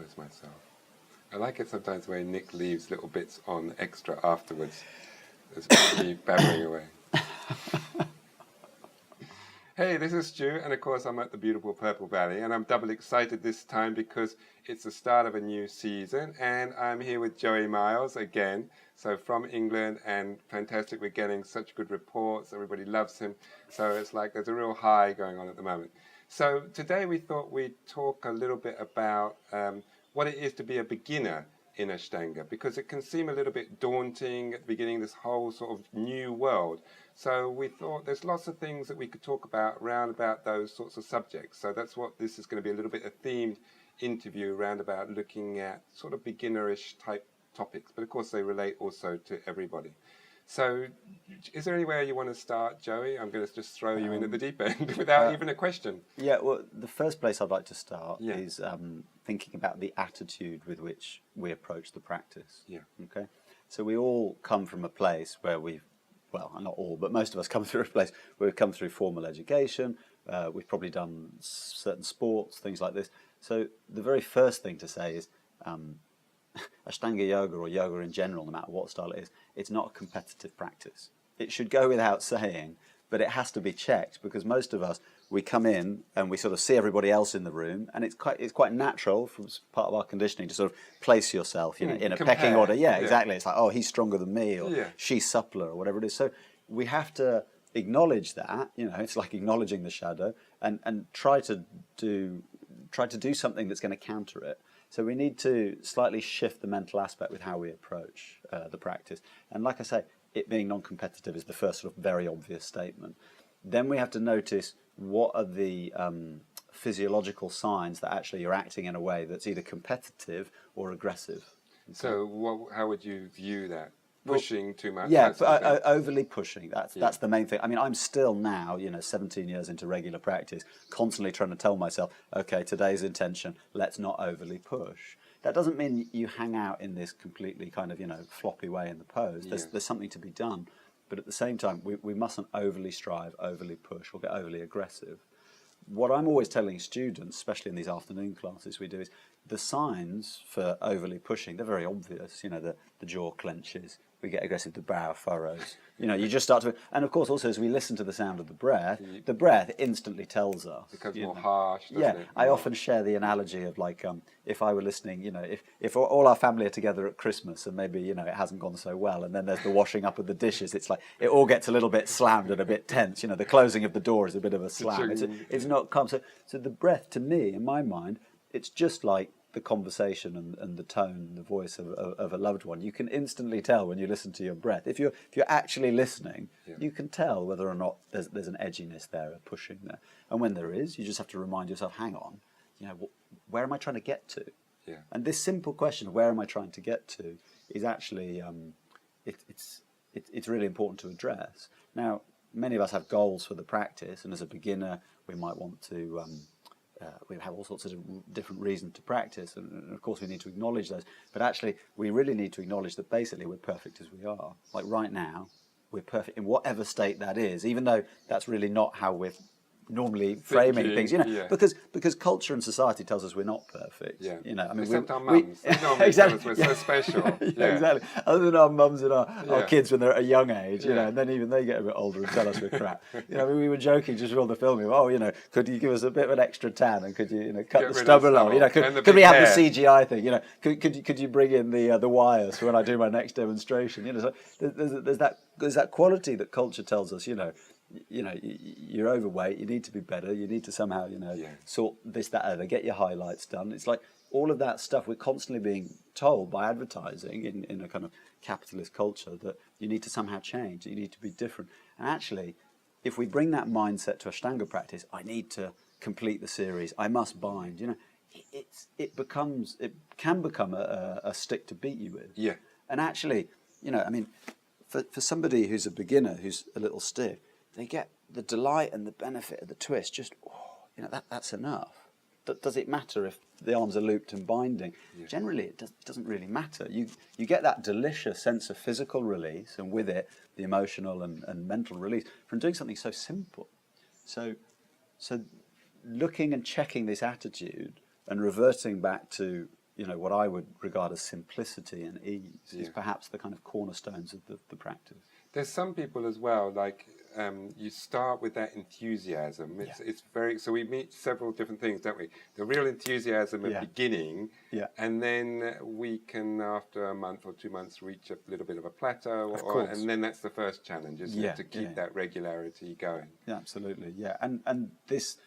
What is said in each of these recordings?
compose myself. I like it sometimes where Nick leaves little bits on extra afterwards. There's me babbling away. Hey, this is Stu, and of course I'm at the beautiful Purple Valley, and I'm double excited this time because it's the start of a new season, and I'm here with Joey Miles again, so from England, and fantastic, we're getting such good reports, everybody loves him, so it's like there's a real high going on at the moment. So today we thought we'd talk a little bit about what it is to be a beginner in Ashtanga, because it can seem a little bit daunting at the beginning, this whole sort of new world. So we thought there's lots of things that we could talk about around about those sorts of subjects. So that's what this is going to be, a little bit a themed interview around about looking at sort of beginnerish type topics. But of course they relate also to everybody. So is there anywhere you want to start, Joey? I'm going to just throw you in at the deep end without even a question. Yeah, well, the first place I'd like to start is thinking about the attitude with which we approach the practice. Yeah. Okay. So we all come from a place where we've, well, not all, but most of us come through a place where we've come through formal education. We've probably done certain sports, things like this. So the very first thing to say is Ashtanga Yoga, or yoga in general, no matter what style it is, it's not a competitive practice. It should go without saying, but it has to be checked, because most of us, we come in and we sort of see everybody else in the room, and it's quite natural from part of our conditioning to sort of place yourself, you know, in a pecking order. Yeah, exactly. It's like, oh, he's stronger than me, or she's suppler, or whatever it is. So we have to acknowledge that, you know, it's like acknowledging the shadow, and try to do something that's going to counter it. So we need to slightly shift the mental aspect with how we approach the practice. And like I say, it being non-competitive is the first sort of very obvious statement. Then we have to notice what are the physiological signs that actually you're acting in a way that's either competitive or aggressive. So how would you view that? Pushing too much? Yeah, overly pushing. That's the main thing. I mean, I'm still now, 17 years into regular practice, constantly trying to tell myself, okay, today's intention, let's not overly push. That doesn't mean you hang out in this completely kind of, floppy way in the pose. There's something to be done. But at the same time, we mustn't overly strive, overly push, or get overly aggressive. What I'm always telling students, especially in these afternoon classes we do, is the signs for overly pushing, they're very obvious. The jaw clenches, we get aggressive, the brow furrows. You just start to... And of course, also, as we listen to the sound of the breath instantly tells us. It becomes more harsh, doesn't it? I often share the analogy of, like, if I were listening, if all our family are together at Christmas and maybe, it hasn't gone so well, and then there's the washing up of the dishes, it's like, it all gets a little bit slammed and a bit tense. The closing of the door is a bit of a slam. It's not calm. So the breath, to me, in my mind, it's just like the conversation and the tone, the voice of a loved one. You can instantly tell when you listen to your breath. If you're actually listening, you can tell whether or not there's an edginess there, a pushing there. And when there is, you just have to remind yourself, hang on, where am I trying to get to? Yeah. And this simple question of where am I trying to get to is actually, it's really important to address. Now, many of us have goals for the practice, and as a beginner, we might want to... we have all sorts of different reasons to practice, and of course we need to acknowledge those. But actually, we really need to acknowledge that basically we're perfect as we are. Like right now, we're perfect in whatever state that is, even though that's really not how we're normally framing things, because culture and society tells us we're not perfect. Yeah. I mean, except our mums. They normally exactly. tell us we're so special. Exactly. Other than our mums and our kids when they're at a young age, and then even they get a bit older and tell us we're crap. We were joking just before the filming. Oh, could you give us a bit of an extra tan, and could you, cut the stubble off? Could we have the CGI thing? Could you bring in the wires for when I do my next demonstration? So there's that quality that culture tells us. You're overweight, you need to be better, you need to somehow, sort this, that, other, get your highlights done. It's like all of that stuff we're constantly being told by advertising in a kind of capitalist culture that you need to somehow change, that you need to be different. And actually, if we bring that mindset to Ashtanga practice, I need to complete the series, I must bind, it can become a stick to beat you with. Yeah. And actually, for somebody who's a beginner, who's a little stiff, they get the delight and the benefit of the twist. Just, that's enough. Does it matter if the arms are looped and binding? Yeah. Generally, it doesn't really matter. You get that delicious sense of physical release, and with it, the emotional and mental release from doing something so simple. So looking and checking this attitude and reverting back to, what I would regard as simplicity and ease is Yeah. perhaps the kind of cornerstones of the practice. There's some people as well, like you start with that enthusiasm. It's very, so we meet several different things, don't we? The real enthusiasm at beginning, and then we can, after a month or 2 months, reach a little bit of a plateau, and then that's the first challenge, isn't it? To keep that regularity going. Yeah, absolutely. Yeah, and this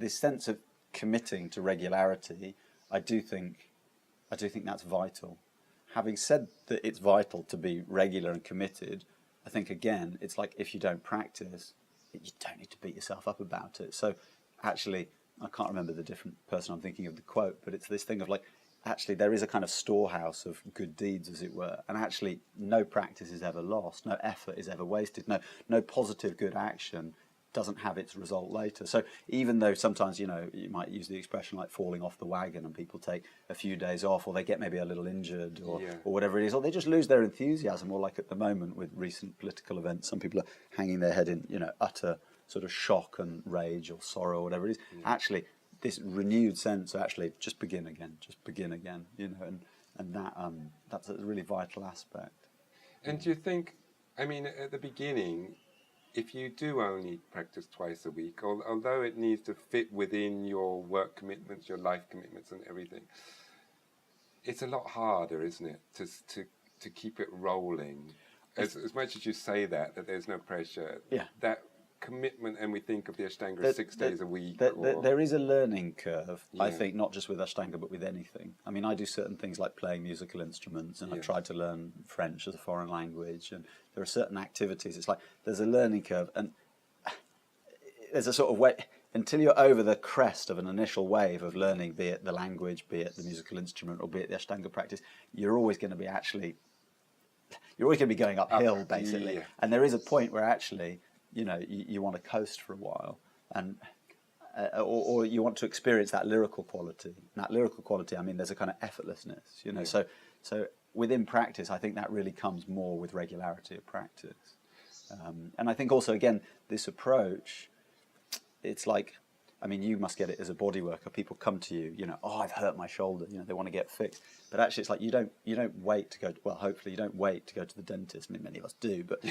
sense of committing to regularity, I do think that's vital. Having said that it's vital to be regular and committed, I think, again, it's like if you don't practice, you don't need to beat yourself up about it. So actually, I can't remember the different person I'm thinking of the quote, but it's this thing of like, actually, there is a kind of storehouse of good deeds, as it were, and actually no practice is ever lost, no effort is ever wasted, no positive good action doesn't have its result later. So even though sometimes, you might use the expression like falling off the wagon and people take a few days off, or they get maybe a little injured or whatever it is, or they just lose their enthusiasm, or like at the moment with recent political events, some people are hanging their head in, utter sort of shock and rage or sorrow or whatever it is. Actually, this renewed sense of actually just begin again, and that's a really vital aspect. And do you think, I mean, at the beginning, if you do only practice twice a week, although it needs to fit within your work commitments, your life commitments and everything, it's a lot harder, isn't it, to keep it rolling? As much as you say that there's no pressure, that commitment, and we think of the Ashtanga 6 days a week. There is a learning curve, I think, not just with Ashtanga, but with anything. I mean, I do certain things like playing musical instruments, and I've tried to learn French as a foreign language, and there are certain activities. It's like there's a learning curve, and there's a sort of way, until you're over the crest of an initial wave of learning, be it the language, be it the musical instrument, or be it the Ashtanga practice, you're always going to be going uphill, basically. And there is a point where actually, you want to coast for a while, and or you want to experience that lyrical quality. And that lyrical quality, I mean, there's a kind of effortlessness, So within practice, I think that really comes more with regularity of practice. And I think also, again, this approach, it's like, I mean, you must get it as a body worker. People come to you, I've hurt my shoulder, they want to get fixed. But actually, it's like you don't wait to go. Well, hopefully, you don't wait to go to the dentist. I mean, many of us do, but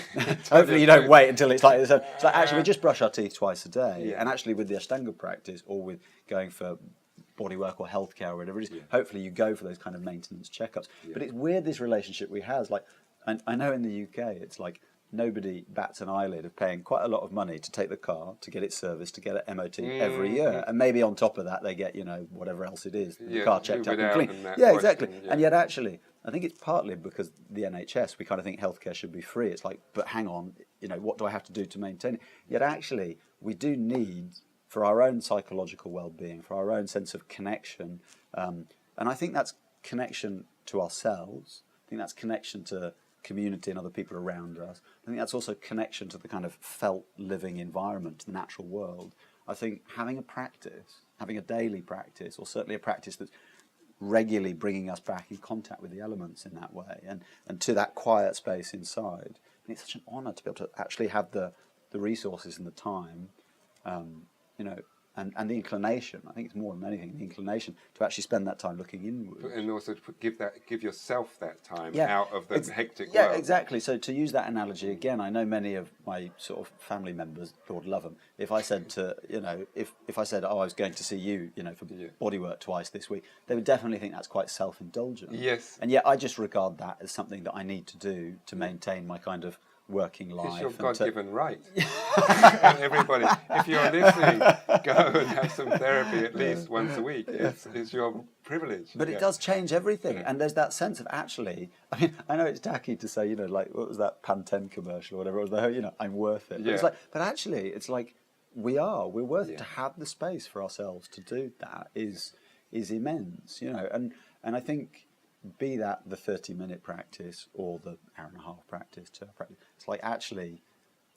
hopefully, you don't wait until it's like actually we just brush our teeth twice a day. And actually, with the Ashtanga practice, or with going for body work or healthcare or whatever it is, hopefully you go for those kind of maintenance checkups. But it's weird, this relationship we have. Like, and I know in the UK, it's like, nobody bats an eyelid of paying quite a lot of money to take the car, to get it serviced, to get it MOT every year. And maybe on top of that, they get, whatever else it is, the car checked out and clean. Yeah, exactly. And yet actually, I think it's partly because the NHS, we kind of think healthcare should be free. It's like, but hang on, what do I have to do to maintain it? Yet actually, we do need, for our own psychological well-being, for our own sense of connection, and I think that's connection to ourselves. I think that's connection to community and other people around us. I think that's also connection to the kind of felt living environment, the natural world. I think having a practice, having a daily practice, or certainly a practice that's regularly bringing us back in contact with the elements in that way, and to that quiet space inside. And it's such an honour to be able to actually have the resources and the time, and the inclination. I think it's more than anything, the inclination to actually spend that time looking inward. And also to give yourself that time out of the hectic world. Yeah, exactly. So to use that analogy again, I know many of my sort of family members, Lord love them, if I said if I said, I was going to see you, for bodywork twice this week, they would definitely think that's quite self-indulgent. Yes. And yet I just regard that as something that I need to do to maintain my kind of working life. It's your God-given right. And everybody, if you're listening, go and have some therapy at least once a week. It's your privilege. But it does change everything. And there's that sense of actually, I mean, I know it's tacky to say, like, what was that Pantene commercial or whatever, it was, I'm worth it. But it's like, but actually, it's like, we're worth it. To have the space for ourselves to do that is immense, and I think, be that the 30-minute practice or the hour and a half practice, 2 hour practice, it's like actually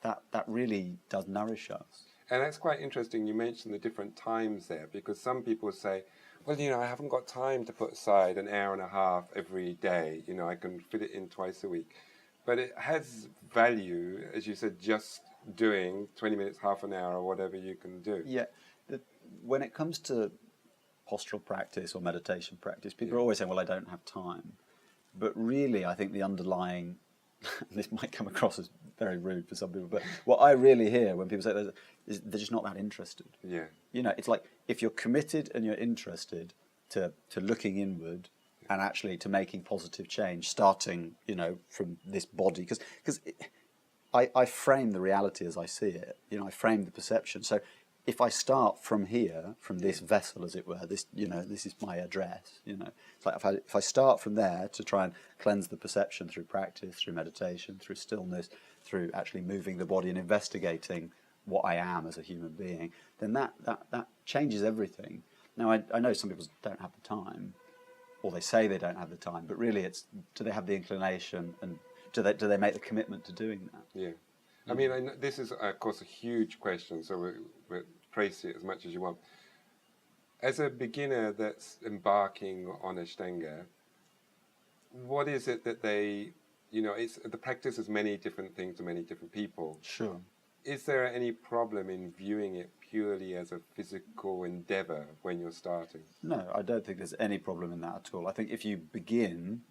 that really does nourish us. And that's quite interesting. You mentioned the different times there, because some people say, well, I haven't got time to put aside an hour and a half every day. I can fit it in twice a week. But it has value, as you said, just doing 20 minutes, half an hour, or whatever you can do. Yeah. When it comes to postural practice or meditation practice, people are always saying, well, I don't have time. But really, I think the underlying, this might come across as very rude for some people, but what I really hear when people say that is they're just not that interested. Yeah. You know, it's like if you're committed and you're interested to looking inward and actually to making positive change, starting, you know, from this body, because I frame the reality as I see it. You know, I frame the perception. So if I start from here, from this vessel, as it were, this, you know, this is my address. You know, it's like if I start from there to try and cleanse the perception through practice, through meditation, through stillness, through actually moving the body and investigating what I am as a human being, then that changes everything. Now, I know some people don't have the time, or they say they don't have the time, but really it's, do they have the inclination, and do they make the commitment to doing that? Yeah. I mean, I know this is, of course, a huge question, so we'll trace it as much as you want. As a beginner that's embarking on Ashtanga, what is it that they, you know, the practice is many different things to many different people. Sure. Is there any problem in viewing it purely as a physical endeavor when you're starting? No, I don't think there's any problem in that at all. I think if you begin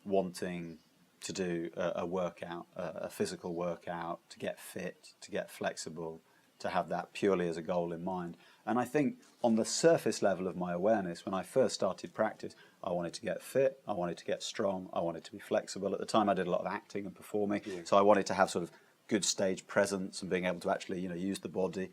wanting to do a workout, a physical workout, to get fit, to get flexible, to have that purely as a goal in mind. And I think on the surface level of my awareness, when I first started practice, I wanted to get fit, I wanted to get strong, I wanted to be flexible. At the time I did a lot of acting and performing, so I wanted to have sort of good stage presence and being able to actually, you know, use the body.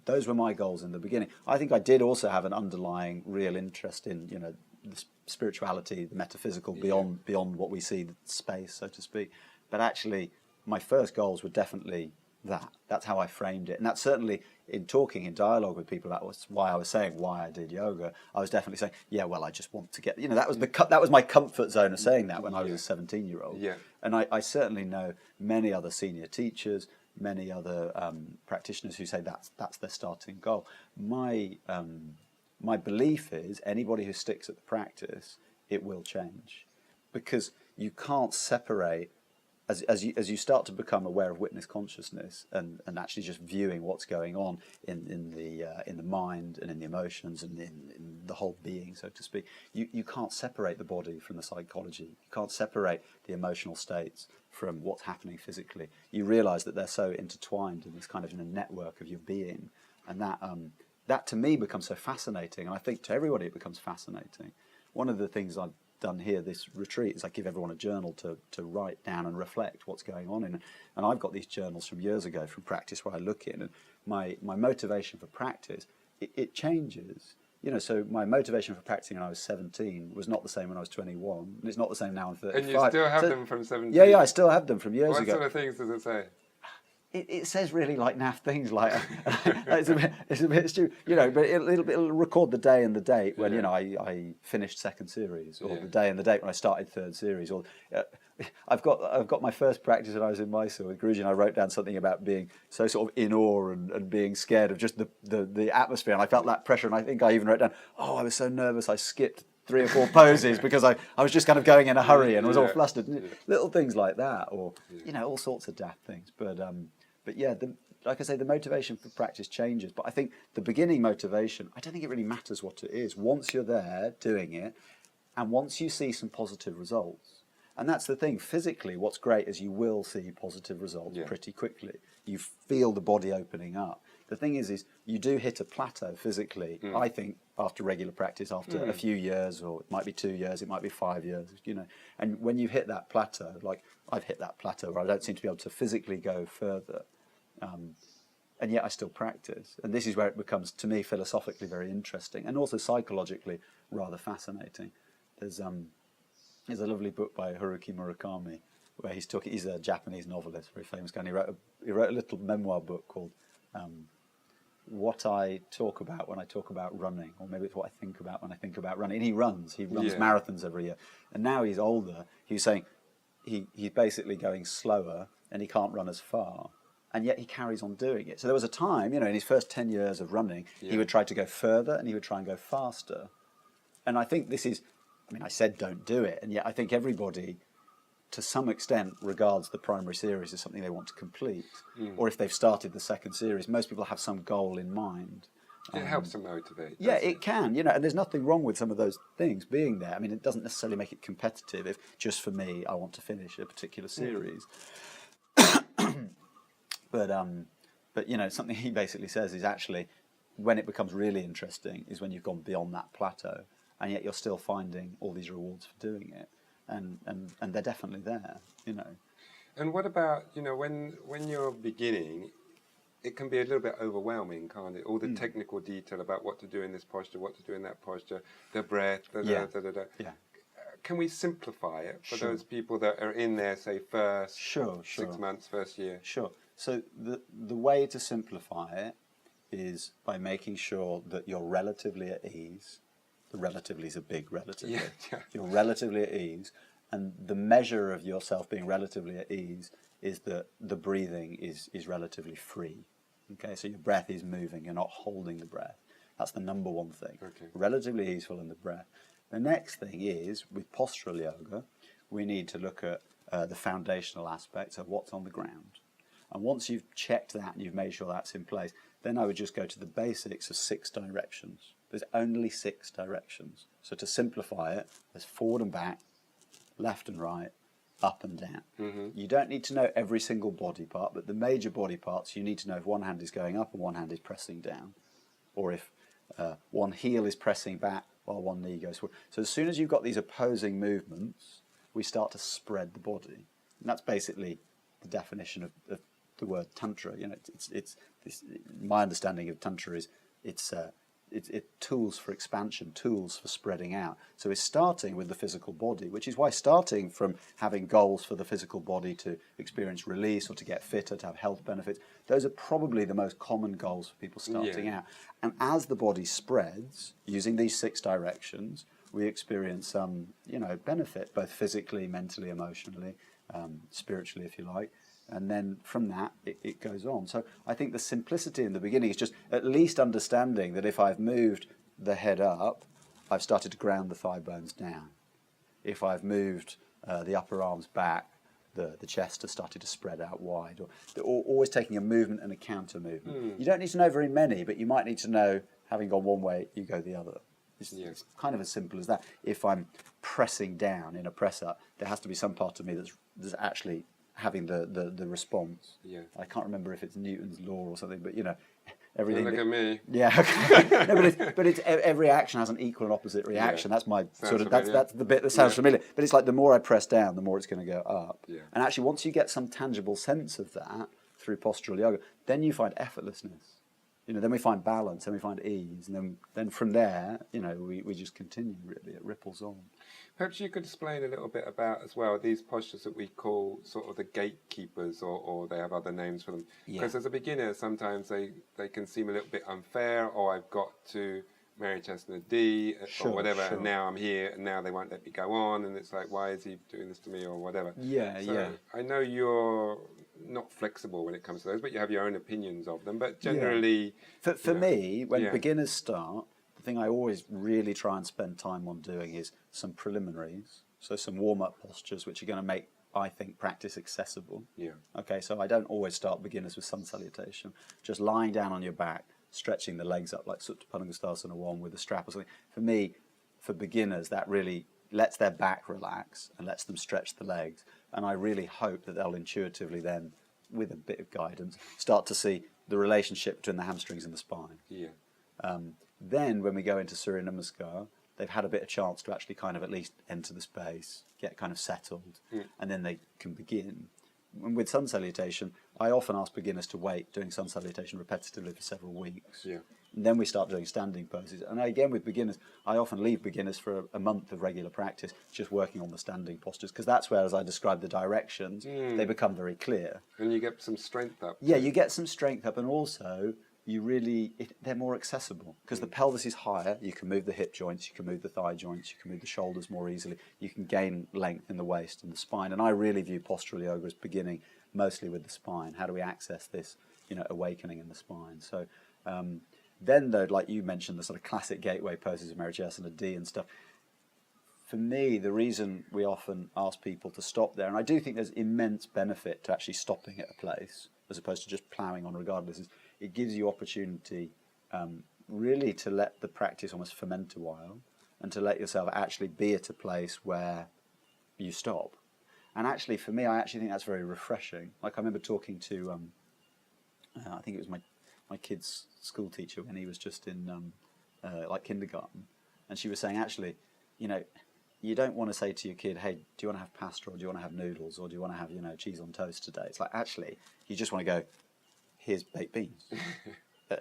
Those were my goals in the beginning. I think I did also have an underlying real interest in, you know, the spirituality, the metaphysical, beyond what we see, the space, so to speak. But actually, my first goals were definitely that. That's how I framed it. And that's certainly, in talking, in dialogue with people, that was why I was saying why I did yoga. I was definitely saying, yeah, well, I just want to get, you know, that was my comfort zone of saying that when I was a 17-year-old. Yeah. And I certainly know many other senior teachers, many other practitioners who say that's their starting goal. My belief is anybody who sticks at the practice, it will change, because you can't separate as you start to become aware of witness consciousness and actually just viewing what's going on in the mind and in the emotions and in the whole being, so to speak. You can't separate the body from the psychology. You can't separate the emotional states from what's happening physically. You realise that they're so intertwined in this kind of in a network of your being, and that to me becomes so fascinating, and I think to everybody it becomes fascinating. One of the things I've done here, this retreat, is I give everyone a journal to write down and reflect what's going on in. And I've got these journals from years ago from practice where I look in, and my motivation for practice, it changes. You know, so my motivation for practicing when I was 17 was not the same when I was 21, and it's not the same now I'm 35. And you still have them from 17? Yeah, I still have them from years ago. What sort of things does it say? It says really like naff things, like it's a bit stupid, you know. But it'll record the day and the date when you know I finished second series, or the day and the date when I started third series. Or I've got my first practice when I was in Mysore with Guruji, and I wrote down something about being so sort of in awe and being scared of just the atmosphere, and I felt that pressure, and I think I even wrote down, oh, I was so nervous I skipped 3 or 4 poses because I was just kind of going in a hurry and was all flustered. Little things like that, or you know, all sorts of daft things. But yeah, like I say, the motivation for practice changes. But I think the beginning motivation, I don't think it really matters what it is. Once you're there doing it, and once you see some positive results, and that's the thing, physically, what's great is you will see positive results pretty quickly. You feel the body opening up. The thing is you do hit a plateau physically, I think, after regular practice, after a few years, or it might be 2 years, it might be 5 years, you know. And when you've hit that plateau, like I've hit that plateau where I don't seem to be able to physically go further, and yet I still practice. And this is where it becomes, to me, philosophically very interesting, and also psychologically rather fascinating. There's a lovely book by Haruki Murakami where he's a Japanese novelist, very famous guy, and he wrote a little memoir book called What I Talk About When I Talk About Running, or maybe it's What I Think About When I Think About Running. And he runs marathons every year. And now he's older, he's saying he's basically going slower and he can't run as far. And yet he carries on doing it. So there was a time, you know, in his first 10 years of running, he would try to go further and he would try and go faster. And I think this is, I mean, I said don't do it, and yet I think everybody, to some extent, regards the primary series as something they want to complete. Or if they've started the second series, most people have some goal in mind. It helps to motivate. Yeah, doesn't it can, and there's nothing wrong with some of those things being there. I mean, it doesn't necessarily make it competitive if just for me, I want to finish a particular series. But something he basically says is actually when it becomes really interesting is when you've gone beyond that plateau, and yet you're still finding all these rewards for doing it, and they're definitely there. And what about, when you're beginning, it can be a little bit overwhelming, can't it? All the technical detail about what to do in this posture, what to do in that posture, the breath, Yeah. Yeah. Can we simplify it for Sure. those people that are in there, say, first Sure. 6 months, first year? Sure. So the way to simplify it is by making sure that you're relatively at ease. The relatively is a big relatively. Yeah. You're relatively at ease, and the measure of yourself being relatively at ease is that the breathing is relatively free. Okay, so your breath is moving, you're not holding the breath. That's the number one thing. Okay. Relatively easeful in the breath. The next thing is, with postural yoga, we need to look at the foundational aspects of what's on the ground. And once you've checked that and you've made sure that's in place, then I would just go to the basics of 6 directions. There's only 6 directions. So to simplify it, there's forward and back, left and right, up and down. Mm-hmm. You don't need to know every single body part, but the major body parts, you need to know if one hand is going up and one hand is pressing down, or if one heel is pressing back while one knee goes forward. So as soon as you've got these opposing movements, we start to spread the body. And that's basically the definition of the word tantra. It's my understanding of tantra is it's tools for expansion, tools for spreading out. So it's starting with the physical body, which is why starting from having goals for the physical body to experience release or to get fitter, to have health benefits, those are probably the most common goals for people starting out. And as the body spreads, using these 6 directions, we experience some, benefit, both physically, mentally, emotionally, spiritually, if you like. And then from that, it goes on. So I think the simplicity in the beginning is just at least understanding that if I've moved the head up, I've started to ground the thigh bones down. If I've moved the upper arms back, the chest has started to spread out wide. Or always taking a movement and a counter movement. You don't need to know very many, but you might need to know, having gone one way, you go the other. It's kind of as simple as that. If I'm pressing down in a press up, there has to be some part of me that's actually having the response. Yeah. I can't remember if it's Newton's law or something, but everything. Look at me. Yeah. Okay. No, but it's every action has an equal and opposite reaction. Yeah. That's my Sounds sort of familiar. that's the bit that sounds familiar. But it's like the more I press down, the more it's going to go up. Yeah. And actually, once you get some tangible sense of that through postural yoga, then you find effortlessness. Then we find balance, and we find ease, and then from there, we just continue. Really, it ripples on. Perhaps you could explain a little bit about as well these postures that we call sort of the gatekeepers, or they have other names for them. Because as a beginner, sometimes they can seem a little bit unfair, or I've got to marry chest and a D, or whatever, and now I'm here, and now they won't let me go on, and it's like, why is he doing this to me, or whatever. So I know you're not flexible when it comes to those, but you have your own opinions of them. But generally, for me, when beginners start, the thing I always really try and spend time on doing is some preliminaries, so some warm-up postures which are going to make, I think, practice accessible. Okay, so I don't always start beginners with sun salutation. Just lying down on your back, stretching the legs up like Supta Padangusthasana 1 with a strap or something. For me, for beginners, that really lets their back relax and lets them stretch the legs. And I really hope that they'll intuitively then, with a bit of guidance, start to see the relationship between the hamstrings and the spine. Then when we go into Surya Namaskar, they've had a bit of chance to actually kind of at least enter the space, get kind of settled, and then they can begin. And with sun salutation, I often ask beginners to wait doing sun salutation repetitively for several weeks. And then we start doing standing poses. And again, with beginners, I often leave beginners for a month of regular practice just working on the standing postures, because that's where, as I described the directions, they become very clear. And you get some strength up. Yeah, you get some strength up, and also they're more accessible because the pelvis is higher. You can move the hip joints, you can move the thigh joints, you can move the shoulders more easily. You can gain length in the waist and the spine. And I really view postural yoga as beginning mostly with the spine. How do we access this, awakening in the spine? So then, though, like you mentioned, the sort of classic gateway poses of Marichasana D and stuff. For me, the reason we often ask people to stop there, and I do think there's immense benefit to actually stopping at a place as opposed to just ploughing on regardless, is it gives you opportunity really to let the practice almost ferment a while, and to let yourself actually be at a place where you stop. And actually, for me, I actually think that's very refreshing. Like I remember talking to, I think it was my kid's school teacher when he was just in like kindergarten, and she was saying, actually, you know, you don't want to say to your kid, hey, do you want to have pasta, or do you want to have noodles, or do you want to have, you know, cheese on toast today? It's like, actually, you just want to go, here's baked beans.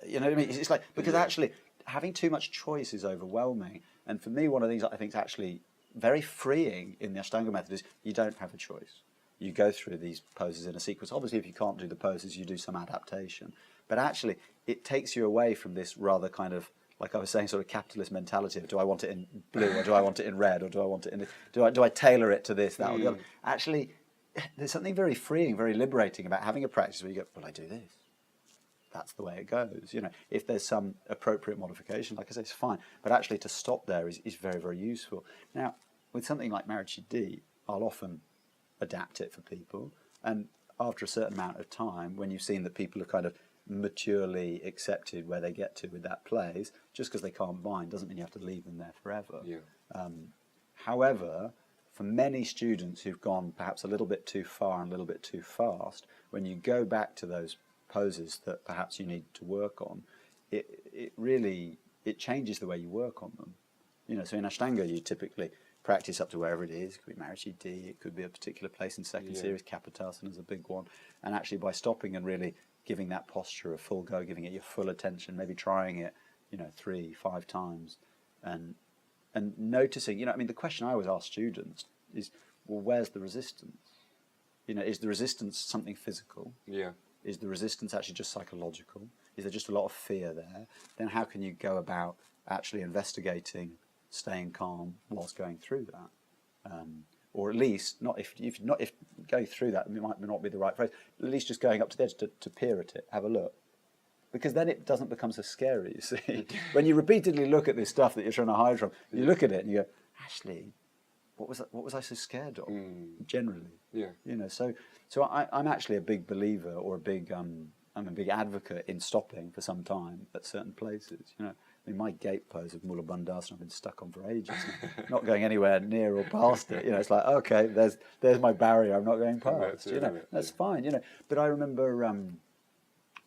You know what I mean? It's like, because actually having too much choice is overwhelming. And for me, one of the things that I think is actually very freeing in the Ashtanga method is you don't have a choice. You go through these poses in a sequence. Obviously, if you can't do the poses, you do some adaptation. But actually, it takes you away from this rather kind of, like I was saying, sort of capitalist mentality of, do I want it in blue, or do I want it in red, or do I want it in, do I tailor it to this, that, or the other? Actually, there's something very freeing, very liberating about having a practice where you go, well, I do this. That's the way it goes. You know, if there's some appropriate modification, like I say, it's fine. But actually, to stop there is very, very useful. Now, with something like Marichi D, I'll often adapt it for people. And after a certain amount of time, when you've seen that people have kind of maturely accepted where they get to with that place, just because they can't bind doesn't mean you have to leave them there forever. Yeah. However, for many students who've gone perhaps a little bit too far and a little bit too fast, when you go back to those poses that perhaps you need to work on, it really changes the way you work on them. You know, so in Ashtanga you typically practice up to wherever it is. It could be Marichi D, it could be a particular place in second series, Kapotasana is a big one. And actually by stopping and really giving that posture a full go, giving it your full attention, maybe trying it, you know, 3-5 times, and noticing, you know, I mean, the question I always ask students is, well, where's the resistance? You know, is the resistance something physical? Yeah. Is the resistance actually just psychological? Is there just a lot of fear there? Then how can you go about actually investigating, staying calm whilst going through that? Or at least, not if going through that might not be the right phrase, at least just going up to the edge to peer at it, have a look. Because then it doesn't become so scary, you see. When you repeatedly look at this stuff that you're trying to hide from, you look at it and you go, actually, what was I so scared of? Generally, Yeah. you know. So I'm actually a big believer, or I'm a big advocate in stopping for some time at certain places. You know, I mean, my gate pose of Mula Bandhasana I've been stuck on for ages, not going anywhere near or past it. You know, it's like, okay, there's my barrier. I'm not going past. You know, that's fine. You know, but I remember,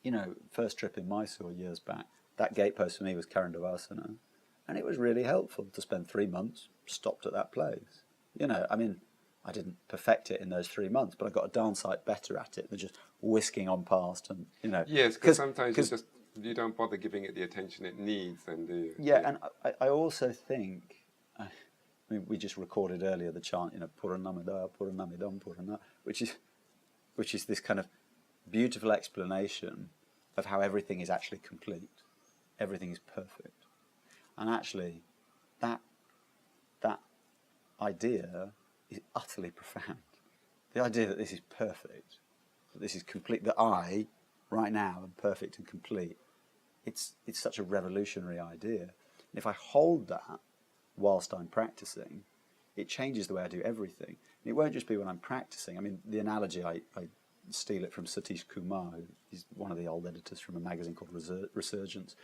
you know, first trip in Mysore years back, that gate pose for me was Karandavasana, and it was really helpful to spend 3 months stopped at that place. You know, I mean, I didn't perfect it in those 3 months, but I got a darn sight better at it than just whisking on past and, you know. Yes, because sometimes you don't bother giving it the attention it needs, then do you? Yeah, and I also think, I mean, we just recorded earlier the chant, you know, Puranamida, Puranamidam, Purana, which is this kind of beautiful explanation of how everything is actually complete. Everything is perfect. And actually, that idea is utterly profound. The idea that this is perfect, that this is complete, that I, right now, am perfect and complete, it's such a revolutionary idea. And if I hold that whilst I'm practicing, it changes the way I do everything. And it won't just be when I'm practicing. I mean, the analogy, I steal it from Satish Kumar, who is one of the old editors from a magazine called Resurgence,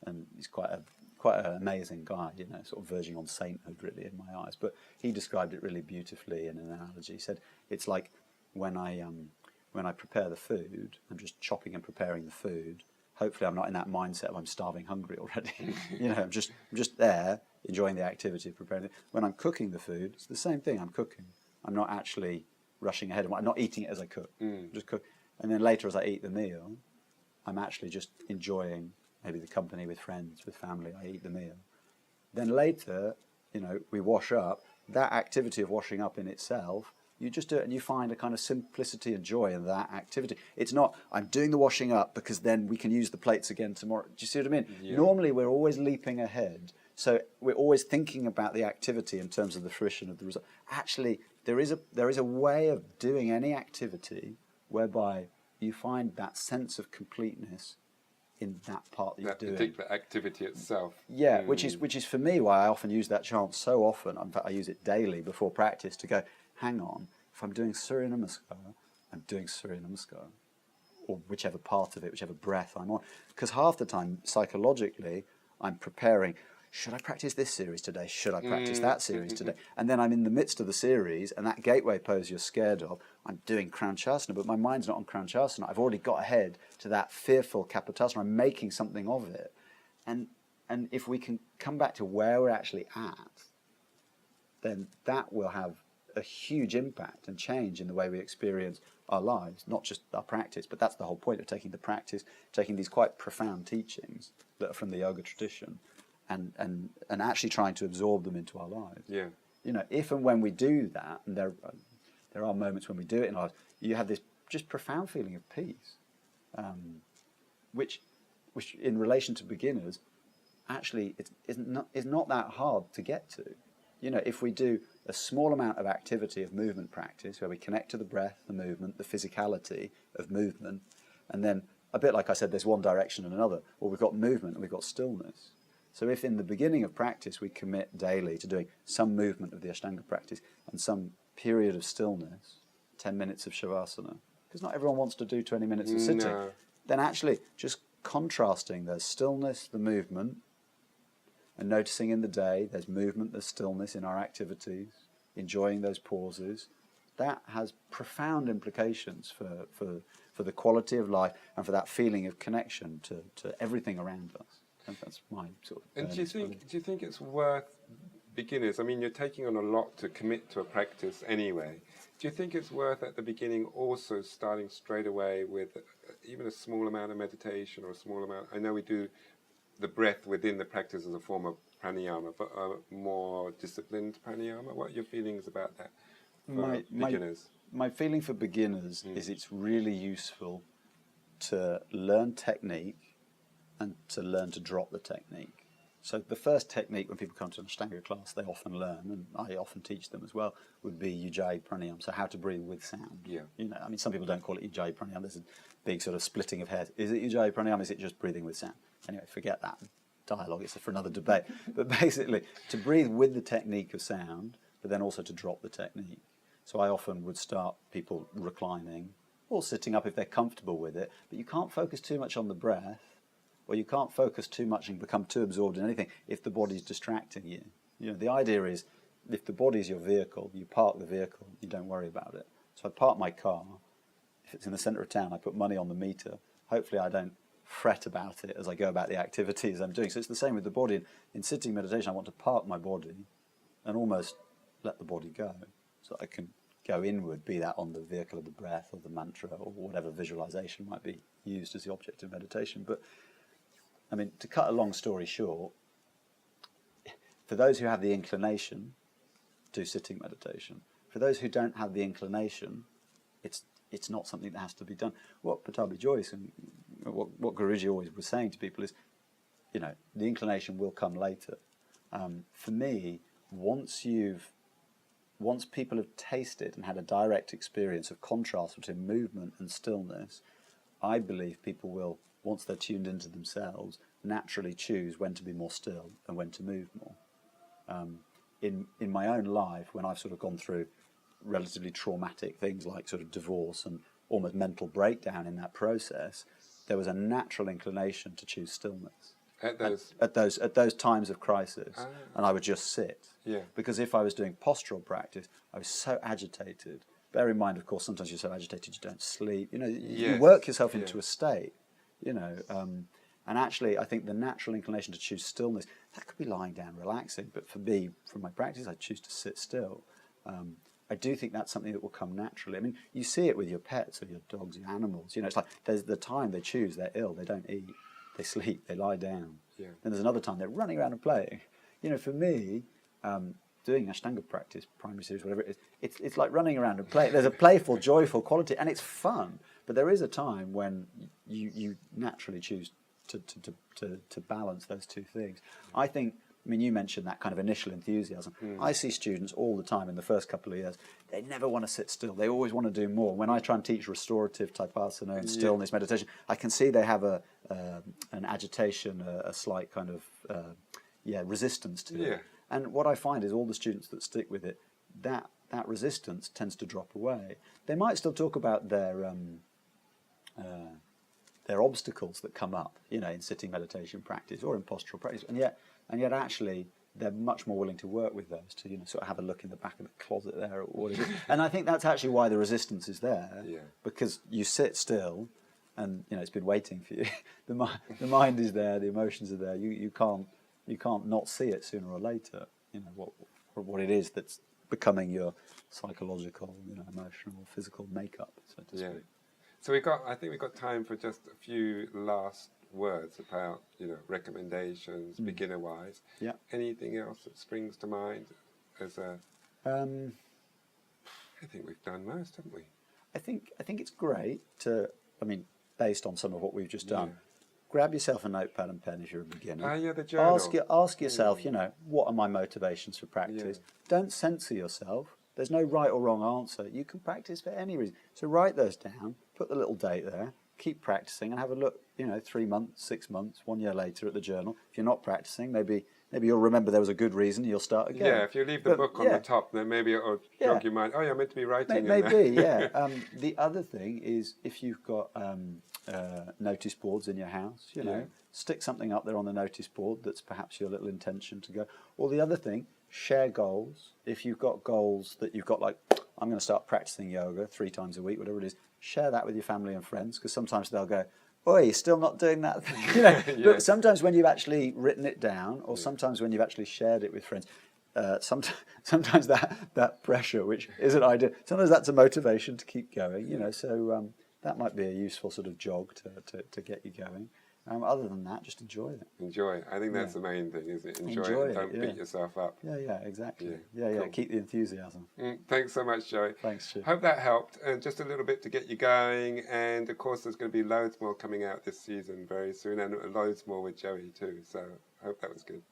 and he's quite an amazing guy, you know, sort of verging on sainthood really in my eyes. But he described it really beautifully in an analogy. He said it's like when I prepare the food, I'm just chopping and preparing the food. Hopefully, I'm not in that mindset of I'm starving hungry already. You know, I'm just there enjoying the activity of preparing it. When I'm cooking the food, it's the same thing. I'm cooking. I'm not actually rushing ahead. I'm not eating it as I cook. Just cook. And then later, as I eat the meal, I'm actually just enjoying maybe the company with friends, with family. I eat the meal. Then later, you know, we wash up. That activity of washing up in itself, you just do it and you find a kind of simplicity and joy in that activity. It's not, I'm doing the washing up because then we can use the plates again tomorrow. Do you see what I mean? Yeah. Normally, we're always leaping ahead. So we're always thinking about the activity in terms of the fruition of the result. Actually, there is a way of doing any activity whereby you find that sense of completeness in that part that you're doing. That particular activity itself. Yeah, which is for me why I often use that chant so often. In fact, I use it daily before practice to go, hang on, if I'm doing Surya Namaskar, I'm doing Surya Namaskar, or whichever part of it, whichever breath I'm on. Because half the time, psychologically, I'm preparing. Should I practice this series today? Should I practice that series today? And then I'm in the midst of the series, and that gateway pose you're scared of, I'm doing Kranchasana, but my mind's not on Kranchasana. I've already got ahead to that fearful Kapotasana. I'm making something of it. And if we can come back to where we're actually at, then that will have a huge impact and change in the way we experience our lives, not just our practice, but that's the whole point of taking the practice, taking these quite profound teachings that are from the yoga tradition, and actually trying to absorb them into our lives. Yeah. You know, if and when we do that, and there are moments when we do it in our lives, you have this just profound feeling of peace, which in relation to beginners, actually is not that hard to get to. You know, if we do a small amount of activity of movement practice, where we connect to the breath, the movement, the physicality of movement, and then a bit like I said, there's one direction and another. Well, we've got movement and we've got stillness. So if in the beginning of practice we commit daily to doing some movement of the Ashtanga practice and some period of stillness, 10 minutes of Shavasana, because not everyone wants to do 20 minutes of sitting, No. then actually just contrasting the stillness, the movement, and noticing in the day there's movement, there's stillness in our activities, enjoying those pauses, that has profound implications for the quality of life and for that feeling of connection to everything around us. And that's my sort of. And do you think it's worth beginners? I mean, you're taking on a lot to commit to a practice anyway. Do you think it's worth at the beginning also starting straight away with even a small amount of meditation or a small amount? I know we do the breath within the practice as a form of pranayama, but a more disciplined pranayama. What are your feelings about that for beginners? My feeling for beginners is it's really useful to learn technique and to learn to drop the technique. So the first technique when people come to an Ashtanga class, they often learn, and I often teach them as well, would be Ujjayi Pranayama, so how to breathe with sound. Yeah. You know, I mean, some people don't call it Ujjayi Pranayama. There's a big sort of splitting of hairs. Is it Ujjayi Pranayama? Is it just breathing with sound? Anyway, forget that dialogue. It's for another debate. But basically, to breathe with the technique of sound, but then also to drop the technique. So I often would start people reclining or sitting up if they're comfortable with it, but you can't focus too much on the breath, or you can't focus too much and become too absorbed in anything if the body's distracting you. You know, the idea is, if the body's your vehicle, you park the vehicle, you don't worry about it. So I park my car. If it's in the centre of town, I put money on the meter. Hopefully I don't fret about it as I go about the activities I'm doing. So it's the same with the body. In sitting meditation, I want to park my body and almost let the body go, so I can go inward, be that on the vehicle of the breath or the mantra or whatever visualization might be used as the object of meditation. But I mean, to cut a long story short, for those who have the inclination, do sitting meditation. For those who don't have the inclination, it's not something that has to be done. What Patabi Joyce and what Guruji always was saying to people is, you know, the inclination will come later. For me, once people have tasted and had a direct experience of contrast between movement and stillness, I believe people will, once they're tuned into themselves, naturally choose when to be more still and when to move more. In my own life, when I've sort of gone through relatively traumatic things like sort of divorce and almost mental breakdown in that process, there was a natural inclination to choose stillness. At those times of crisis, and I would just sit. Yeah. Because if I was doing postural practice, I was so agitated. Bear in mind, of course, sometimes you're so agitated you don't sleep. You know, you work yourself into a state. You know, and actually, I think the natural inclination to choose stillness, that could be lying down, relaxing. But for me, from my practice, I choose to sit still. I do think that's something that will come naturally. I mean, you see it with your pets or your dogs, your animals. You know, it's like there's the time they choose, they're ill, they don't eat, they sleep, they lie down. Yeah. And there's another time they're running around and playing. You know, for me, doing Ashtanga practice, primary series, whatever it is, it's like running around and playing. There's a playful, joyful quality, and it's fun. But there is a time when you naturally choose to balance those two things. I think, I mean, you mentioned that kind of initial enthusiasm. I see students all the time in the first couple of years, they never want to sit still. They always want to do more. When I try and teach restorative tapasana and stillness meditation, I can see they have an agitation, a slight kind of resistance to it. And what I find is all the students that stick with it, that resistance tends to drop away. They might still talk about their there are obstacles that come up, you know, in sitting meditation practice or in postural practice, and yet actually they're much more willing to work with those, to, you know, sort of have a look in the back of the closet there or what it is. And I think that's actually why the resistance is there, because you sit still and, you know, it's been waiting for you. The mind is there, the emotions are there. You can't not see it sooner or later, you know, what it is that's becoming your psychological, you know, emotional, physical makeup, so to speak. So I think we've got time for just a few last words about, you know, recommendations, beginner-wise. Yeah. Anything else that springs to mind as a? I think we've done most, haven't we? I think it's great to, I mean, based on some of what we've just done, grab yourself a notepad and pen if you're a beginner. The journal. Ask yourself, you know, what are my motivations for practice? Don't censor yourself. There's no right or wrong answer. You can practice for any reason. So write those down, put the little date there, keep practicing, and have a look, you know, 3 months, 6 months, 1 year later at the journal. If you're not practicing, maybe you'll remember there was a good reason, you'll start again. Yeah, if you leave the book on the top, then maybe it'll jog your mind. Oh, yeah, I'm meant to be writing. Maybe, yeah. The other thing is, if you've got notice boards in your house, you know, stick something up there on the notice board that's perhaps your little intention to go. Or the other thing, share goals. If you've got goals that you've got, like, I'm going to start practicing yoga 3 times a week, whatever it is, share that with your family and friends, because sometimes they'll go, oh, you're still not doing that thing. You know, but sometimes when you've actually written it down, or sometimes when you've actually shared it with friends, sometimes that pressure, which isn't ideal, sometimes that's a motivation to keep going, you know, so that might be a useful sort of jog to get you going. Other than that, just enjoy it. Enjoy it. I think that's the main thing, isn't it? Enjoy it. Don't beat yourself up. Yeah, exactly. Yeah. Cool. Keep the enthusiasm. Thanks so much, Joey. Thanks, Stu. Hope that helped. And just a little bit to get you going. And of course, there's going to be loads more coming out this season very soon, and loads more with Joey too. So I hope that was good.